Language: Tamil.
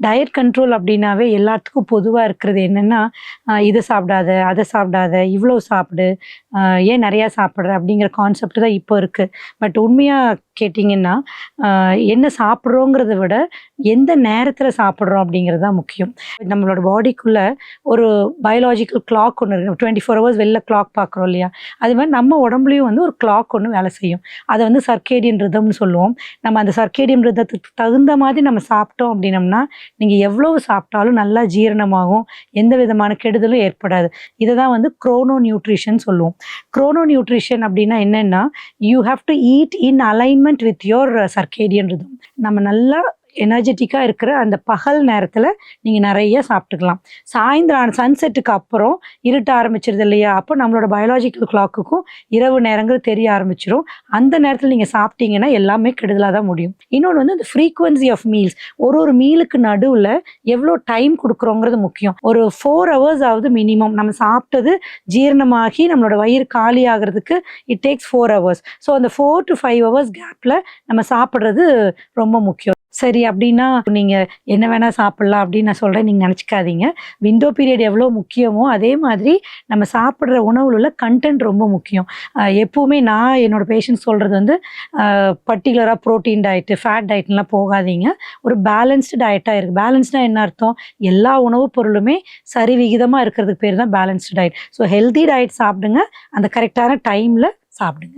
டயட் கண்ட்ரோல் அப்படின்னாவே எல்லாத்துக்கும் பொதுவாக இருக்கிறது என்னென்னா, இதை சாப்பிடாத, அதை சாப்பிடாத, இவ்வளோ சாப்பிடு, ஏன் நிறையா சாப்பிட்ற அப்படிங்கிற கான்செப்ட் தான் இப்போ இருக்குது. பட் உண்மையாக கேட்டிங்கன்னா, என்ன சாப்பிட்றோங்கிறத விட எந்த நேரத்தில் சாப்பிட்றோம் அப்படிங்கிறது தான் முக்கியம். நம்மளோட பாடிக்குள்ளே ஒரு பயாலாஜிக்கல் கிளாக் ஒன்று இருக்குது. 24 ஹவர்ஸ் வெளில கிளாக் பார்க்குறோம் இல்லையா? அது மாதிரி நம்ம உடம்புலையும் வந்து ஒரு கிளாக் ஒன்று வேலை செய்யும். அதை வந்து சர்க்கேடியன் ரிதம்னு சொல்லுவோம். நம்ம அந்த சர்க்கேடியன் ரிதத்துக்கு தகுந்த மாதிரி நம்ம சாப்பிட்டோம் அப்படின்னம்னா, நீங்கள் எவ்வளவு சாப்பிட்டாலும் நல்லா ஜீரணமாகும், எந்த விதமான கெடுதலும் ஏற்படாது. இதை தான் வந்து குரோனோ நியூட்ரிஷன் சொல்லுவோம். குரோனோ நியூட்ரிஷன் அப்படின்னா என்னென்னா, you have to eat in alignment with your circadian rhythm. நம்ம நல்லா எனர்ஜெட்டிக்காக இருக்கிற அந்த பகல் நேரத்தில் நீங்கள் நிறைய சாப்பிட்டுக்கலாம். சாயந்தரம் சன்செட்டுக்கு அப்புறம் இருட்ட ஆரம்பிச்சிருது இல்லையா? அப்போ நம்மளோட பயாலாஜிக்கல் கிளாக்குக்கும் இரவு நேரங்கள் தெரிய ஆரம்பிச்சிடும். அந்த நேரத்தில் நீங்கள் சாப்பிட்டீங்கன்னா எல்லாமே கெடுதலாக தான் முடியும். இன்னொன்று வந்து இந்த ஃப்ரீக்வன்சி ஆஃப் மீல்ஸ், ஒரு மீலுக்கு நடுவில் எவ்வளோ டைம் கொடுக்குறோங்கிறது முக்கியம். ஒரு 4 ஹவர்ஸ் ஆகுது மினிமம். நம்ம சாப்பிட்டது ஜீரணமாகி நம்மளோட வயிறு காலி ஆகிறதுக்கு இட் டேக்ஸ் 4 ஹவர்ஸ். ஸோ அந்த 4 to 5 ஹவர்ஸ் கேப்பில் நம்ம சாப்பிட்றது ரொம்ப முக்கியம். சரி அப்படின்னா நீங்கள் என்ன வேணால் சாப்பிட்லாம் அப்படின்னு நான் சொல்கிறேன், நீங்கள் நினச்சிக்காதீங்க. விண்டோ பீரியட் எவ்வளோ முக்கியமோ அதே மாதிரி நம்ம சாப்பிட்ற உணவில் உள்ள கண்டென்ட் ரொம்ப முக்கியம். எப்போவுமே நான் என்னோடய பேஷண்ட்ஸ் சொல்கிறது வந்து பர்டிகுலராக ப்ரோட்டீன் டயட்டு, ஃபேட் டயட்லாம் போகாதீங்க. ஒரு பேலன்ஸ்டு டயட்டாக இருக்குது. பேலன்ஸ்டாக என்ன அர்த்தம்? எல்லா உணவுப் பொருளுமே சரி விகிதமாக இருக்கிறதுக்கு பேர் தான் balanced diet. So healthy diet சாப்பிடுங்க, அந்த கரெக்டான டைமில் சாப்பிடுங்க.